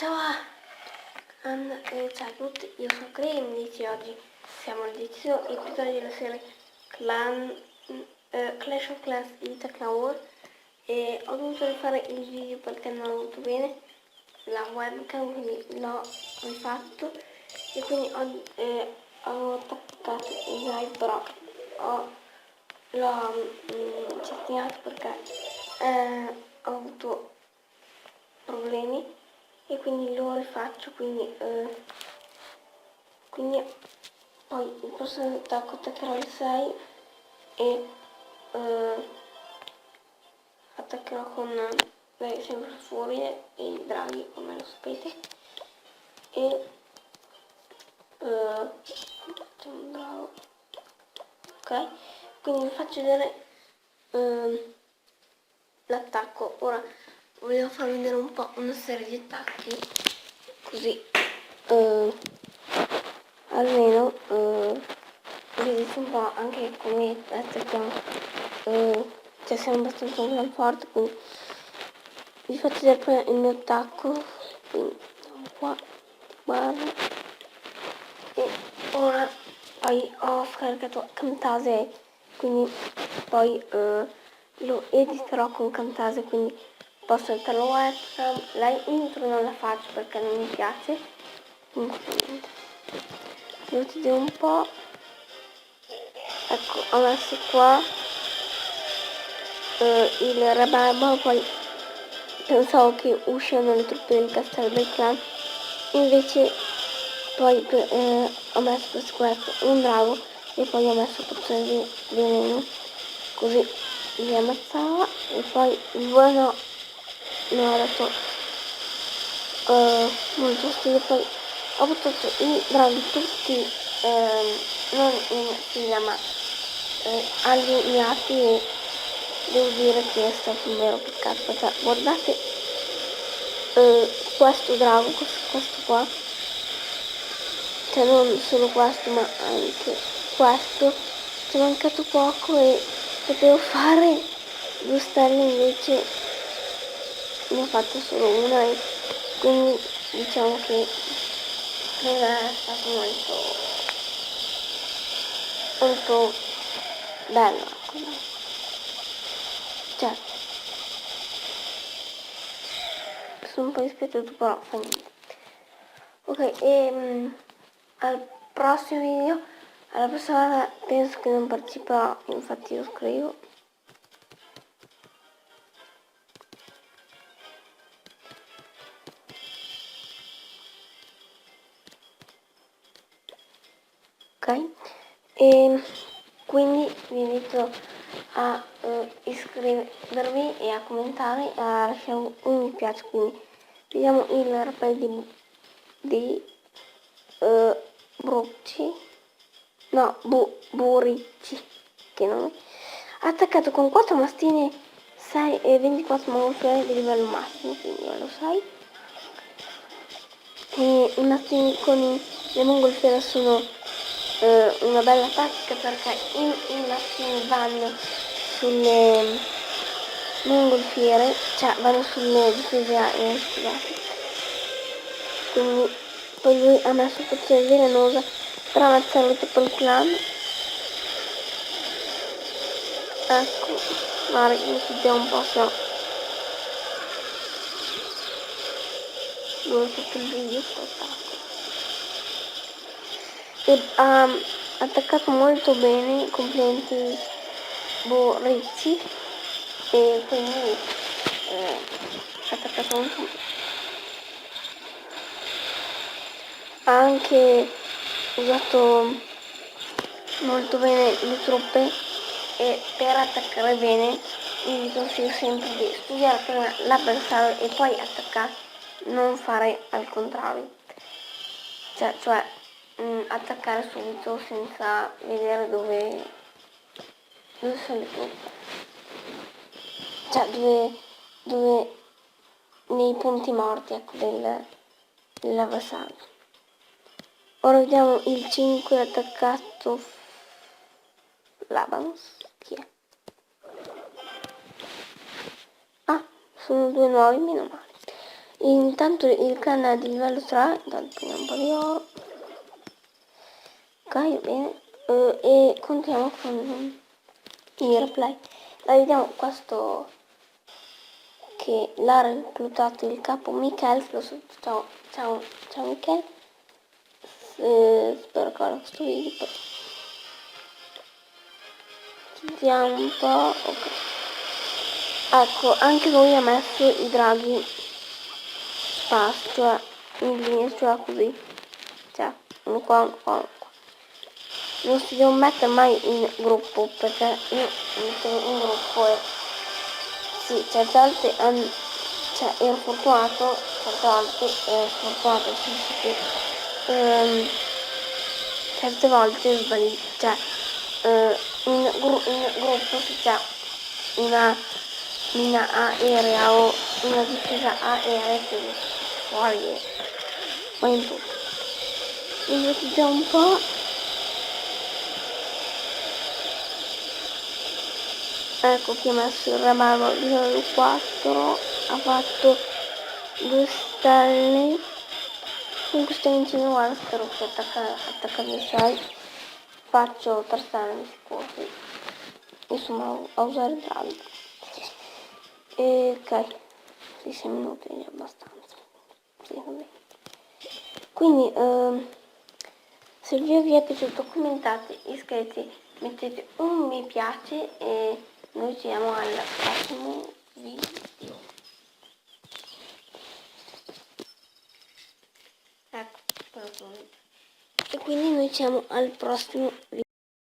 Ciao a tutti, io sono Cremnici. Oggi siamo al 10° episodio della serie Clash of Clans Vita Clan War e ho dovuto rifare il video perché non è venuto bene la webcam, quindi l'ho rifatto e quindi ho attaccato il live, però l'ho cestinato perché ho avuto problemi e quindi lo rifaccio, quindi poi il prossimo attacco attaccherò il 6 e attaccherò con sempre furie e i draghi, come lo sapete, e facciamo un drago, ok? Quindi vi faccio vedere l'attacco. Ora volevo farvi vedere un po' una serie di attacchi, così almeno vedete un po' anche come attacchiamo, cioè siamo abbastanza un gran forte, quindi vi faccio vedere poi il mio attacco, quindi andiamo qua, guarda, e ora poi ho scaricato Camtasia, quindi poi lo editerò con Camtasia, quindi posso mettere la webcam. La intro non la faccio perché non mi piace, quindi devo vedere un po'. Ecco, ho messo qua il rabarbo, poi pensavo che uscivano le truppe del castello del clan, invece poi ho messo per sicurezza un drago e poi ho messo pozione di veleno, così li ammazzava. E poi il buono mi ha dato molto stile. Poi ho buttato i draghi tutti non in fila ma allineati, e devo dire che è stato un vero peccato perché guardate questo drago, questo qua, cioè non solo questo ma anche questo, ci è mancato poco e potevo fare 2 stelle, invece ne ho fatto solo una e quindi diciamo che non è stato molto bello, cioè sono un po' dispiaciuto, però fa niente. Ok, e al prossimo video, alla prossima volta penso che non parteciperò, infatti lo scrivo. Ok, e quindi vi invito a iscrivervi e a commentare, a lasciare un mi piace. Quindi vediamo il rappello di Brucci, no, Buricci, che nome, attaccato con 4 mastine 6 e 24 mongolfiere di livello massimo, quindi livello 6. E i mastini con le mongolfiere sono una bella tattica perché i mastini vanno sulle mongolfiere, cioè vanno sulle difese aeree, scusate. Quindi poi lui ha messo pozione velenosa per ammazzare tutto il clan. Ecco, magari mi chiudiamo un po', se no dove tutto il video spettacolo. E ha attaccato molto bene, complimenti Borricci, e quindi ha attaccato molto bene. Ha anche usato molto bene le truppe, e per attaccare bene vi consiglio sempre di studiare prima l'avversario e poi attaccare, non fare al contrario, cioè attaccare subito senza vedere dove sono le truppe, cioè dove nei punti morti, ecco, dell'avversario. Ora vediamo il 5 attaccato Labanus. Chi è? Ah, sono 2 nuovi, meno male. Intanto il clan è di livello 3, intanto prendiamo un po' di oro. Ok, bene. E continuiamo con il replay. Vediamo questo che l'ha reclutato il capo Michael. Ciao, ciao, ciao Michael. Spero che guarda questo video. Vediamo un po'. Ok. Ecco, anche lui ha messo i draghi sparsi, cioè in linea, cioè così. Cioè, uno qua, uno qua, uno qua. Non si devono mettere mai in gruppo, perché io mettevo in gruppo e sì, certe volte cioè, ero fortunato, certe volte ero sfortunato, nel senso che certe volte sbaglio, cioè in gruppo se c'è una mina aerea o una difesa aerea che fuori e va in tutto. Vediamo un po'. Ecco che ha messo il re marmo livello 4, ha fatto 2 stelle. Comunque stiamo iniziando, guarda, spero che attacca i suoi. Faccio 3 stelle di sicuro, sì. Insomma, a usare il draghi. E ok, sì, 6 minuti è abbastanza. Sì, vabbè. Quindi, se il video vi è piaciuto commentate, iscrivetevi, mettete un mi piace e noi ci vediamo al prossimo video. Ecco, e quindi noi ci vediamo al prossimo video.